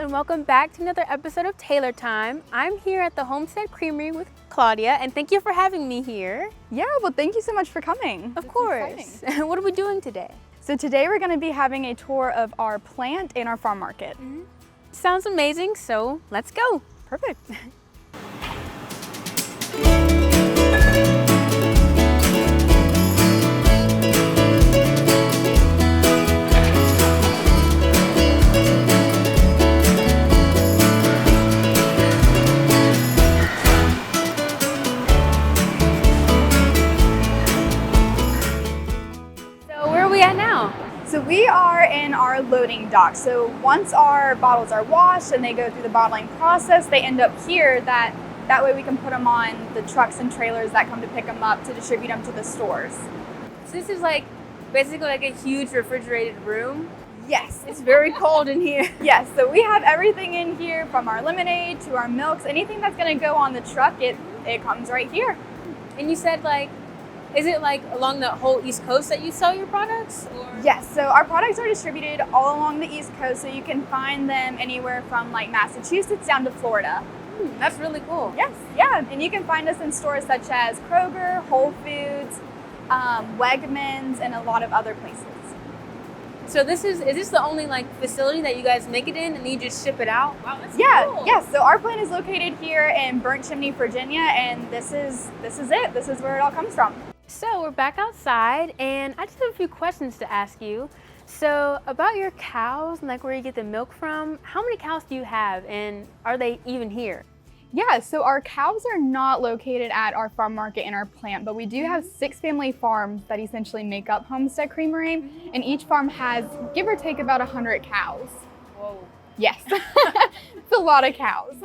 and welcome back to another episode of Taylor Time. I'm here at the Homestead Creamery with Claudia, and thank you for having me here. Yeah, well, thank you so much for coming. Of course. What are we doing today? So today we're going to be having a tour of our plant and our farm market. Sounds amazing, so let's go. Perfect. So we are in our loading dock. So once our bottles are washed and they go through the bottling process, they end up here. That way we can put them on the trucks and trailers that come to pick them up to distribute them to the stores. So this is like basically like a huge refrigerated room. Yes. It's very cold in here. Yes, so we have everything in here from our lemonade to our milks. Anything that's going to go on the truck, it comes right here. And you said is it like along the whole East Coast that you sell your products? Or? Yes, so our products are distributed all along the East Coast, so you can find them anywhere from like Massachusetts down to Florida. That's really cool. Yes, yeah, and you can find us in stores such as Kroger, Whole Foods, Wegmans, and a lot of other places. So is this the only facility that you guys make it in and you just ship it out? Wow, that's cool. Yes. So our plant is located here in Burnt Chimney, Virginia, and this is it. This is where it all comes from. So we're back outside, and I just have a few questions to ask you. So about your cows and where you get the milk from, how many cows do you have, and are they even here? Yeah, so our cows are not located at our farm market in our plant, but we do have 6 family farms that essentially make up Homestead Creamery, and each farm has, give or take, about 100 cows. Whoa. Yes, it's a lot of cows.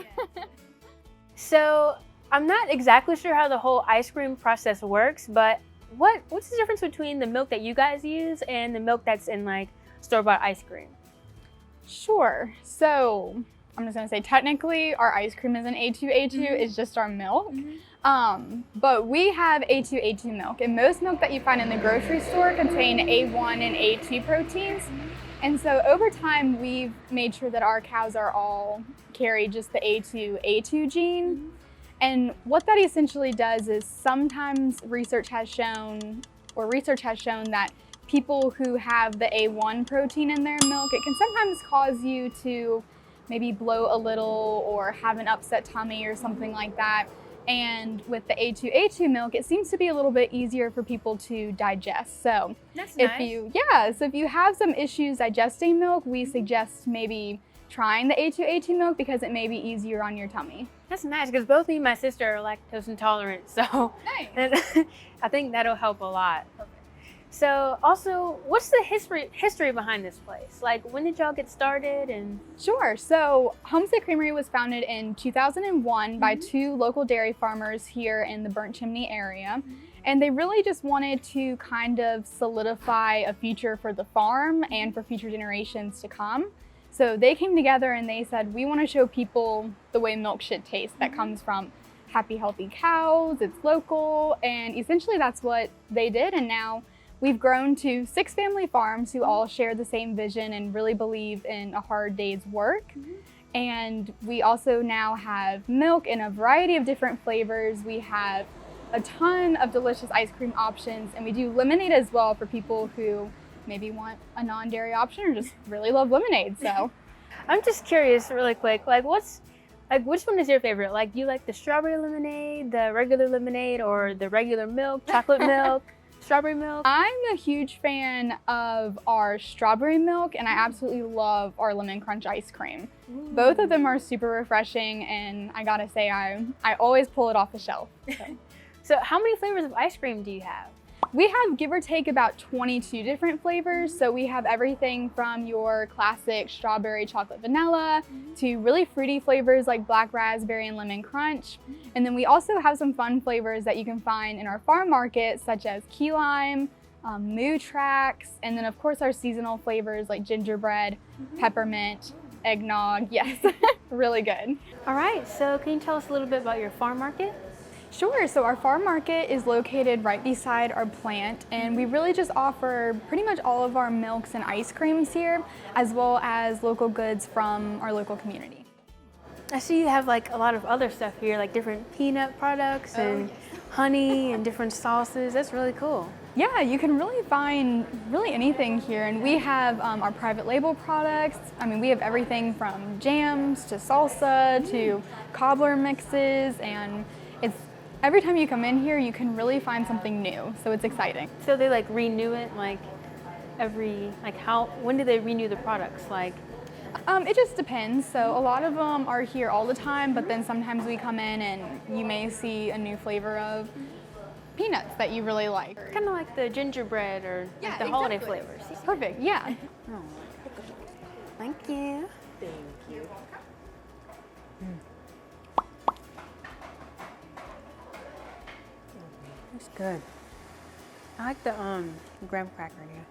So I'm not exactly sure how the whole ice cream process works, but what's the difference between the milk that you guys use and the milk that's in store-bought ice cream? Sure, so I'm just gonna say technically our ice cream isn't A2A2, it's just our milk. But we have A2A2 milk, and most milk that you find in the grocery store contain A1 and A2 proteins. And so over time we've made sure that our cows are all carry just the A2A2 gene. And what that essentially does is sometimes research has shown that people who have the A1 protein in their milk, it can sometimes cause you to maybe bloat a little or have an upset tummy or something like that. And with the A2A2 milk, it seems to be a little bit easier for people to digest. So that's nice. So if you have some issues digesting milk, we suggest maybe trying the A2A2 milk because it may be easier on your tummy. That's nice, because both me and my sister are lactose intolerant, so nice. I think that'll help a lot. Okay. So also, what's the history behind this place? When did y'all get started? And Sure. So Homestead Creamery was founded in 2001 by 2 local dairy farmers here in the Burnt Chimney area. And they really just wanted to kind of solidify a future for the farm and for future generations to come. So they came together and they said, we want to show people the way milk should taste that comes from happy, healthy cows, it's local, and essentially that's what they did. And now we've grown to 6 family farms who all share the same vision and really believe in a hard day's work. And we also now have milk in a variety of different flavors. We have a ton of delicious ice cream options, and we do lemonade as well for people who maybe want a non-dairy option or just really love lemonade. So I'm just curious really quick, which one is your favorite? Do you like the strawberry lemonade, the regular lemonade, or the regular milk, chocolate milk, strawberry milk? I'm a huge fan of our strawberry milk, and I absolutely love our lemon crunch ice cream. Both of them are super refreshing, and I gotta say I always pull it off the shelf. So how many flavors of ice cream do you have? We have, give or take, about 22 different flavors. So we have everything from your classic strawberry chocolate vanilla to really fruity flavors like black raspberry and lemon crunch. And then we also have some fun flavors that you can find in our farm market, such as key lime, moo tracks, and then of course our seasonal flavors like gingerbread, peppermint, eggnog. Yes, really good. All right, so can you tell us a little bit about your farm market? Sure, so our farm market is located right beside our plant, and we really just offer pretty much all of our milks and ice creams here, as well as local goods from our local community. I see you have like a lot of other stuff here, like different peanut products and honey and different sauces. That's really cool. Yeah, you can really find really anything here, and we have our private label products. I mean, we have everything from jams to salsa to cobbler mixes, and it's every time you come in here, you can really find something new, so it's exciting. So they like renew it like when do they renew the products? Like, It just depends. So a lot of them are here all the time, but then sometimes we come in and you may see a new flavor of peanuts that you really like. kind of like the gingerbread or like the holiday flavors. Perfect, yeah. Oh. Thank you. Thank you. It's good. I like the graham cracker here.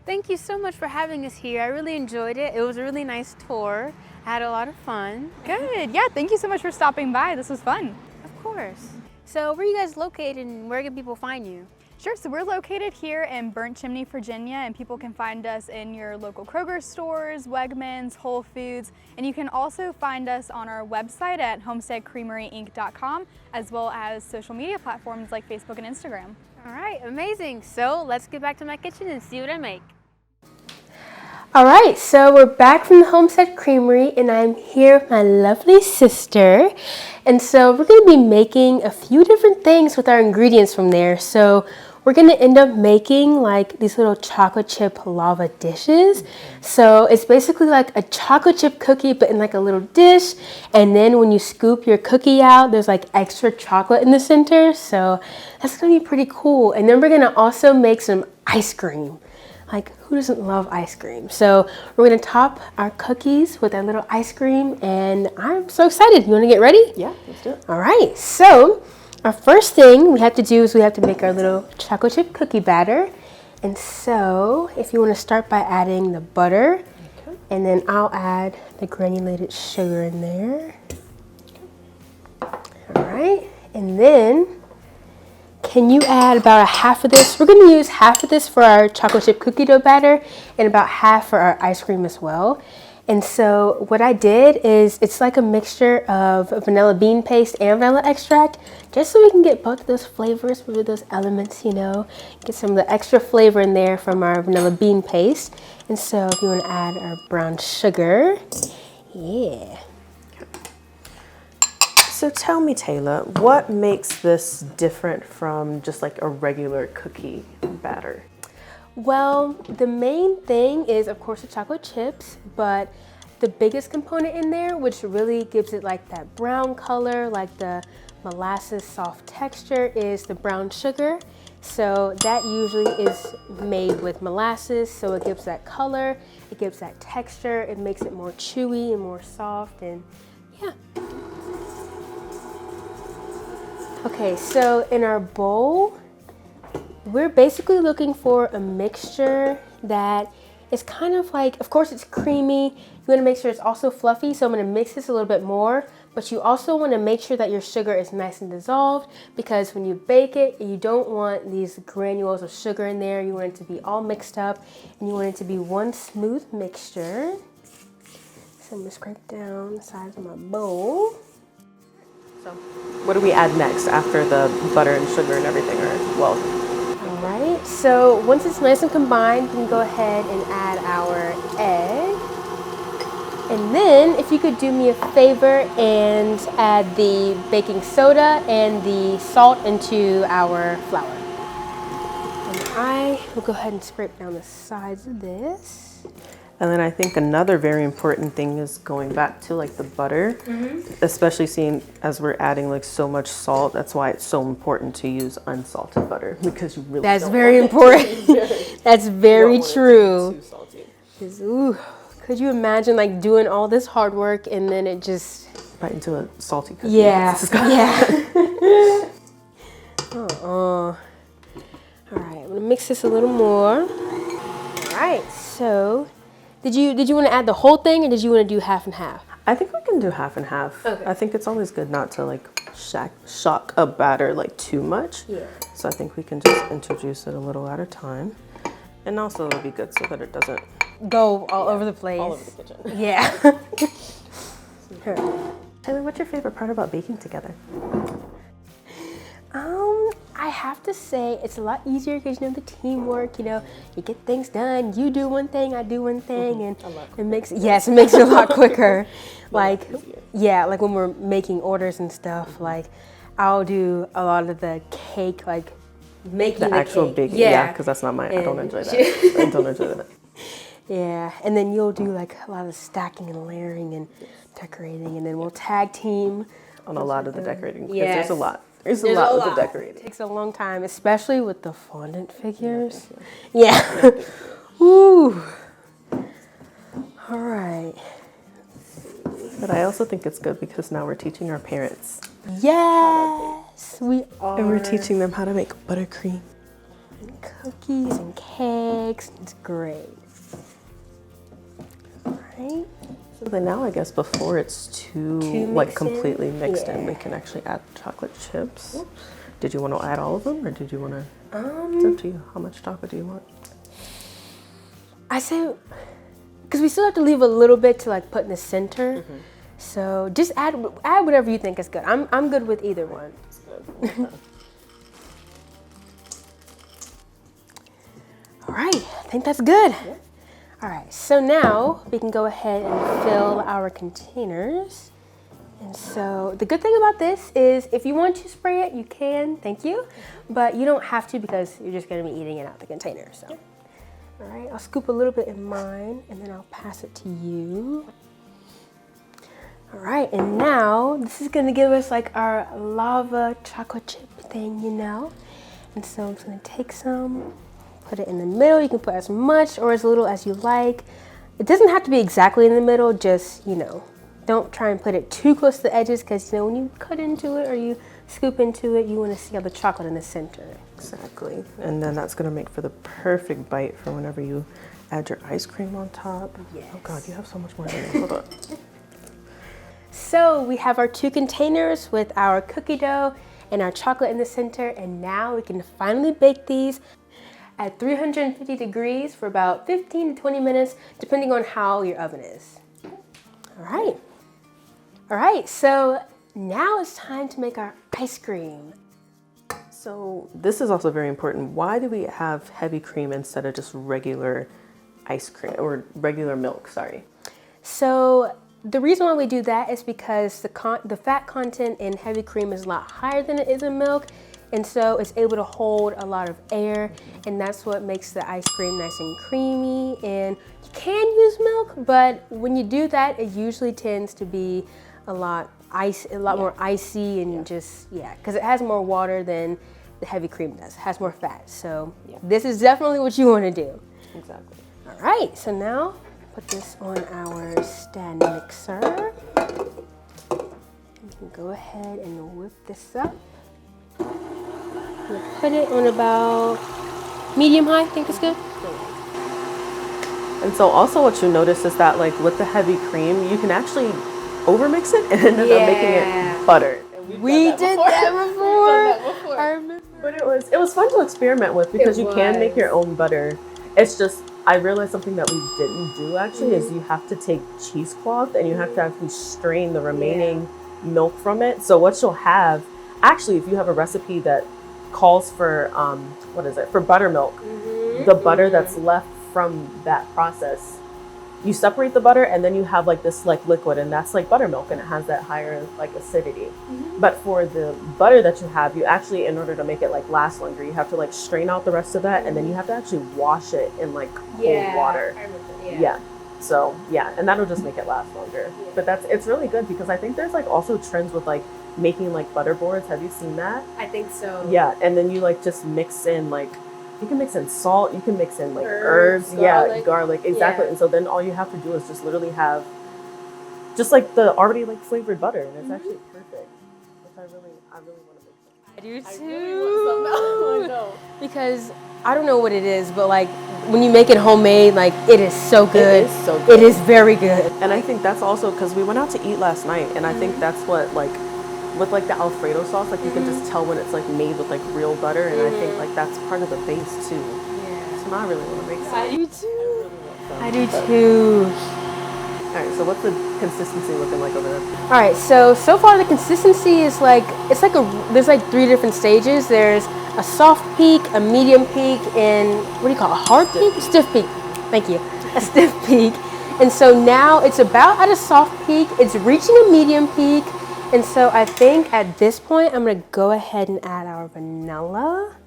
Thank you so much for having us here. I really enjoyed it. It was a really nice tour. I had a lot of fun. Good, yeah, thank you so much for stopping by. This was fun. Of course. So where are you guys located and where can people find you? Sure, so we're located here in Burnt Chimney, Virginia, and people can find us in your local Kroger stores, Wegmans, Whole Foods, and you can also find us on our website at homesteadcreameryinc.com, as well as social media platforms like Facebook and Instagram. All right, amazing. So let's get back to my kitchen and see what I make. All right, so we're back from the Homestead Creamery, and I'm here with my lovely sister. And so we're going to be making a few different things with our ingredients from there. So we're going to end up making like these little chocolate chip lava dishes. So it's basically like a chocolate chip cookie, but in like a little dish. And then when you scoop your cookie out, there's like extra chocolate in the center. So that's going to be pretty cool. And then we're going to also make some ice cream. Like, who doesn't love ice cream? So we're gonna top our cookies with our little ice cream, and I'm so excited. You wanna get ready? Yeah, let's do it. All right, so our first thing we have to do is we have to make our little chocolate chip cookie batter. And so if you wanna start by adding the butter, Okay. and then I'll add the granulated sugar in there. All right, and then can you add about a half of this? We're going to use half of this for our chocolate chip cookie dough batter and about half for our ice cream as well. And so what I did is it's like a mixture of vanilla bean paste and vanilla extract, just so we can get both of those flavors, both of those elements, you know, get some of the extra flavor in there from our vanilla bean paste. And so if you want to add our brown sugar, yeah. So tell me, Taylor, what makes this different from just like a regular cookie batter? Well, the main thing is, of course, the chocolate chips, but the biggest component in there, which really gives it like that brown color, like the molasses soft texture, is the brown sugar. So that usually is made with molasses, so it gives that color, it gives that texture, it makes it more chewy and more soft, and yeah. Okay, so in our bowl, we're basically looking for a mixture that is kind of like, of course it's creamy, you want to make sure it's also fluffy, so I'm going to mix this a little bit more, but you also want to make sure that your sugar is nice and dissolved, because when you bake it, you don't want these granules of sugar in there, you want it to be all mixed up, and you want it to be one smooth mixture. So I'm going to scrape down the sides of my bowl. So what do we add next after the butter and sugar and everything are well? All right, so once it's nice and combined, we can go ahead and add our egg. And then if you could do me a favor and add the baking soda and the salt into our flour. And I will go ahead and scrape down the sides of this. And then I think another very important thing is going back to like the butter, especially seeing as we're adding like so much salt. That's why it's so important to use unsalted butter, because you really That's don't very want important. That's very it to be true. too salty. 'Cause, ooh, could you imagine like doing all this hard work and then it just... Right into a salty cookie. Yeah, This is yeah. All right, I'm gonna mix this a little more. All right, so did you want to add the whole thing, or did you want to do half and half? I think we can do half and half. Okay. I think it's always good not to like shock a batter like too much. Yeah. So I think we can just introduce it a little at a time. And also it'll be good so that it doesn't Go all over the place. all over the kitchen. Yeah. Taylor, what's your favorite part about baking together? I have to say it's a lot easier because you know the teamwork. You know, you get things done. You do one thing, I do one thing, and it makes it makes it a lot quicker. Like like when we're making orders and stuff. Like I'll do a lot of the cake, like making The actual cake. baking, yeah, because that's not I don't enjoy that. I don't enjoy that. Yeah, and then you'll do like a lot of stacking and layering and decorating, and then we'll tag team On a lot of the decorating, because Yes. there's a lot. There's a lot with the decorating. It takes a long time, especially with the fondant figures. Yeah. Woo. All right. But I also think it's good because now we're teaching our parents. Yes, we are. And we're teaching them how to make buttercream. Cookies and cakes. It's great. All right. So then now I guess before it's too mixed in? completely mixed in, we Yeah. can actually add chocolate chips. Oops. Did you want to add all of them or did you want to? It's up to you. How much chocolate do you want? I say, because we still have to leave a little bit to like put in the center. So just add whatever you think is good. I'm good with either one. All right, I think that's good. Yeah. All right, so now we can go ahead and fill our containers. And so the good thing about this is if you want to spray it, you can, thank you. But you don't have to because you're just gonna be eating it out the container, so. All right, I'll scoop a little bit in mine and then I'll pass it to you. All right, and now this is gonna give us like our lava chocolate chip thing, you know? And so I'm just gonna take some, put it in the middle. You can put as much or as little as you like. It doesn't have to be exactly in the middle, just, you know, don't try and put it too close to the edges because, you know, when you cut into it or you scoop into it, you want to see all the chocolate in the center. Exactly. And then that's going to make for the perfect bite for whenever you add your ice cream on top. Yes. Oh God, you have so much more than me. Hold on. So we have our 2 containers with our cookie dough and our chocolate in the center, and now we can finally bake these at 350 degrees for about 15 to 20 minutes, depending on how your oven is. All right. All right, so now it's time to make our ice cream. So this is also very important. Why do we have heavy cream instead of just regular ice cream or regular milk? Sorry. So the reason why we do that is because the fat content in heavy cream is a lot higher than it is in milk. And so it's able to hold a lot of air, and that's what makes the ice cream nice and creamy. And you can use milk, but when you do that, it usually tends to be a lot more icy and because it has more water than the heavy cream does. It has more fat. So this is definitely what you want to do. Exactly. All right, so now put this on our stand mixer. You can go ahead and whip this up. We'll put it on about medium high, I think it's good. And so also what you notice is that like with the heavy cream, you can actually overmix it and end up making it butter. We did that before. I remember. But it was fun to experiment with because you can make your own butter. It's just, I realized something that we didn't do actually is you have to take cheesecloth and you have to actually strain the remaining milk from it. So what you'll have, actually if you have a recipe that calls for, for buttermilk, the butter that's left from that process, you separate the butter and then you have like this like liquid, and that's like buttermilk and it has that higher like acidity. But for the butter that you have, you actually, in order to make it like last longer, you have to like strain out the rest of that and then you have to actually wash it in like cold water. I remember, So and that'll just make it last longer. But it's really good because I think there's like also trends with like making like butter boards. Have you seen that? I think so. Yeah, and then you like just mix in like, you can mix in salt, you can mix in like herbs, garlic, exactly. And so then all you have to do is just literally have just like the already like flavored butter, and it's actually perfect. Which I really want to make. I do too. I really want some. I know. Because I don't know what it is, but like when you make it homemade, like it is so good. It is so good. It is very good. And I think that's also because we went out to eat last night, and I think that's what like with like the Alfredo sauce, like you can just tell when it's like made with like real butter, and I think like that's part of the base too. Yeah. So now I really want to make some. I do too. I do too. All right, so what's the consistency looking like over there? All right, so far the consistency is like, there's like 3 different stages. There's a soft peak, a medium peak, and what do you call it, a hard peak? Stiff peak. Thank you. A stiff peak. And so now it's about at a soft peak. It's reaching a medium peak. And so I think at this point, I'm gonna go ahead and add our vanilla.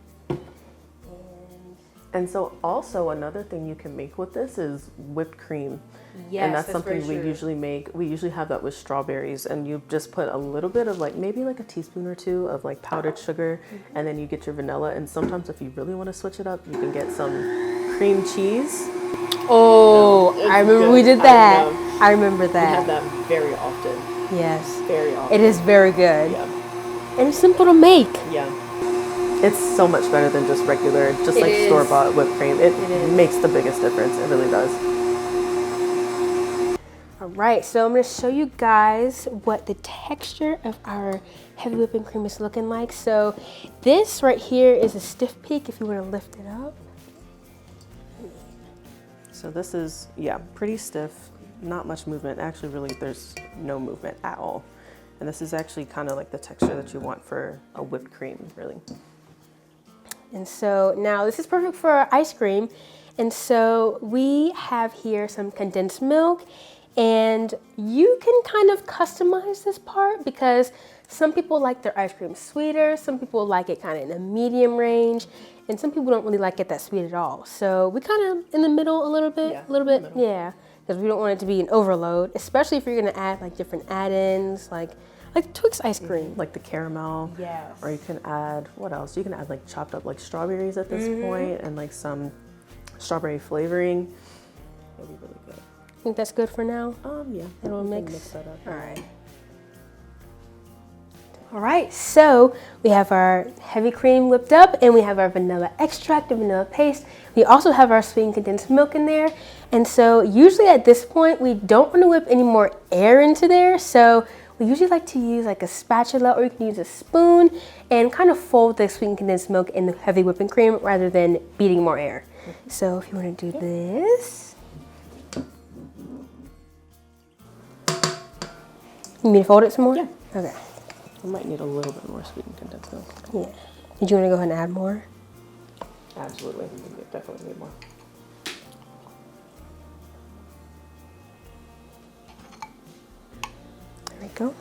And so also another thing you can make with this is whipped cream. Yes, and that's something we usually make. We usually have that with strawberries, and you just put a little bit of like maybe like a teaspoon or 2 of like powdered sugar, and then you get your vanilla. And sometimes if you really want to switch it up, you can get some cream cheese. Oh, I remember we did that. I remember that. We have that very often. Yes. Very often. It is very good. Yeah. And it's simple to make. Yeah. It's so much better than just regular, just like store-bought whipped cream. It makes the biggest difference. It really does. All right, so I'm going to show you guys what the texture of our heavy whipping cream is looking like. So this right here is a stiff peak if you want to lift it up. So this is, yeah, pretty stiff, not much movement. Actually, really, there's no movement at all. And this is actually kind of like the texture that you want for a whipped cream, really. And so now this is perfect for our ice cream. And so we have here some condensed milk, and you can kind of customize this part because some people like their ice cream sweeter, some people like it kind of in a medium range, and some people don't really like it that sweet at all. So we kind of in the middle a little bit, yeah, because we don't want it to be an overload, especially if you're gonna add like different add-ins, like Twix ice cream. Like the caramel. Yes. Or you can add, what else? You can add like chopped up like strawberries at this point, and like some strawberry flavoring. It'll be really good. Think that's good for now? Yeah. It'll mix that up. All right. All right, so we have our heavy cream whipped up, and we have our vanilla extract and vanilla paste. We also have our sweetened condensed milk in there. And so usually at this point, we don't want to whip any more air into there. So we usually like to use like a spatula, or you can use a spoon and kind of fold the sweetened condensed milk in the heavy whipping cream rather than beating more air. So if you want to do this. You need me to fold it some more? Yeah. Okay. I might need a little bit more sweetened condensed milk. Yeah. Did you want to go ahead and add more? Absolutely. We definitely need more. There we go.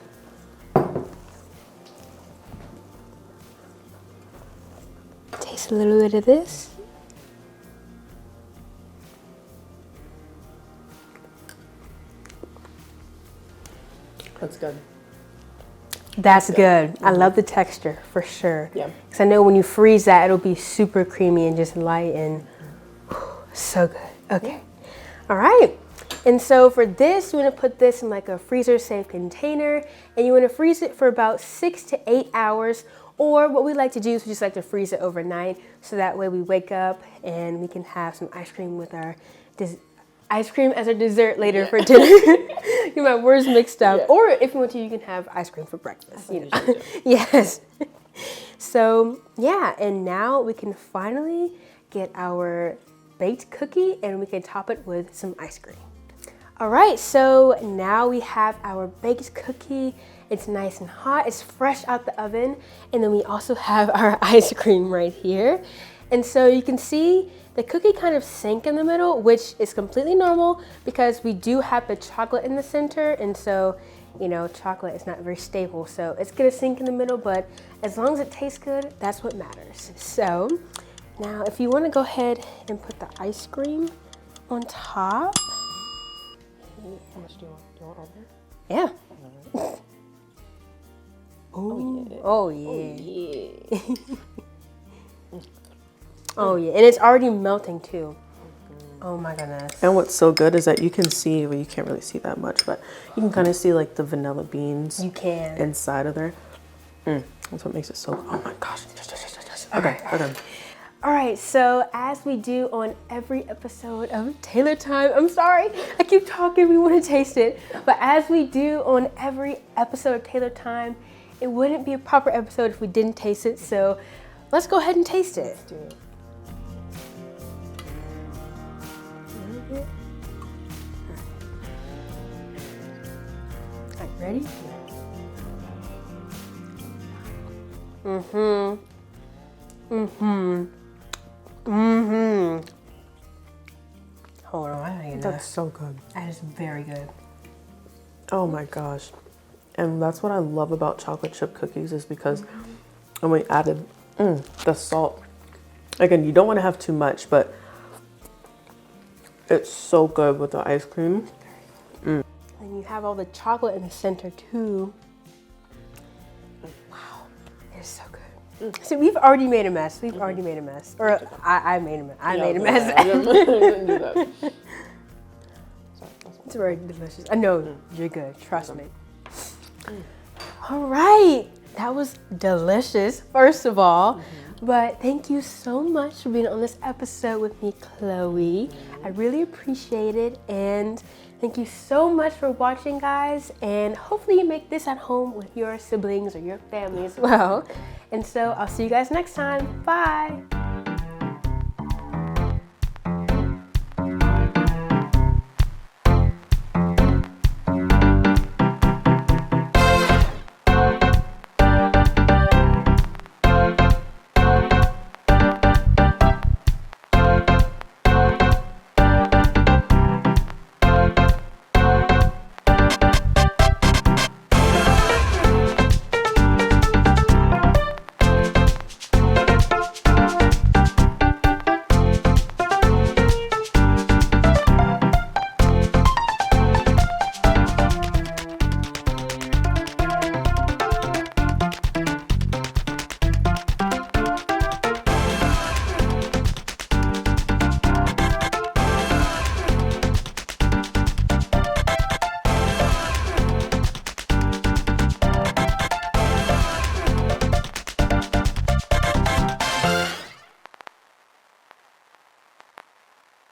Taste a little bit of this. That's good. That's good. I love the texture for sure. Yeah. Because I know when you freeze that, it'll be super creamy and just light and so good. Okay. All right. And so for this, you want to put this in like a freezer safe container, and you want to freeze it for about 6 to 8 hours. Or what we like to do is we just like to freeze it overnight, so that way we wake up and we can have some ice cream with our ice cream as a dessert later for dinner. Get my words mixed up. Yeah. Or if you want to, you can have ice cream for breakfast. You know? Yes. So yeah, and now we can finally get our baked cookie, and we can top it with some ice cream. All right, so now we have our baked cookie. It's nice and hot, it's fresh out the oven. And then we also have our ice cream right here. And so you can see the cookie kind of sank in the middle, which is completely normal because we do have the chocolate in the center. And so, you know, chocolate is not very stable. So it's gonna sink in the middle, but as long as it tastes good, that's what matters. So now if you wanna go ahead and put the ice cream on top. How much do you want? Do you want all that? Yeah. Right. Oh yeah. Oh yeah, and it's already melting too. Oh my goodness. And what's so good is that you can see, well, you can't really see that much, but you can kind of see like the vanilla beans. You can. Inside of there. That's what makes it so, oh my gosh. Okay, okay. All right, so as we do on every episode of Taylor Time, I'm sorry, I keep talking, we want to taste it. But as we do on every episode of Taylor Time, it wouldn't be a proper episode if we didn't taste it. So let's go ahead and taste it. Let's do it. All right, ready? Mm-hmm. Mm-hmm. Mm-hmm. Hold on, I don't even know. That's so good. That is very good. Oh my gosh. And that's what I love about chocolate chip cookies is because when we added the salt, again, you don't want to have too much, but it's so good with the ice cream. And you have all the chocolate in the center too. Wow, it's so good. So we've already made a mess. We've already made a mess. Or I made a mess. I made a mess. Didn't do that. It's very delicious. I know you're good. Trust me. All right. That was delicious, first of all. But thank you so much for being on this episode with me, Chloe. I really appreciate it. And thank you so much for watching, guys. And hopefully you make this at home with your siblings or your family as well. And so I'll see you guys next time. Bye.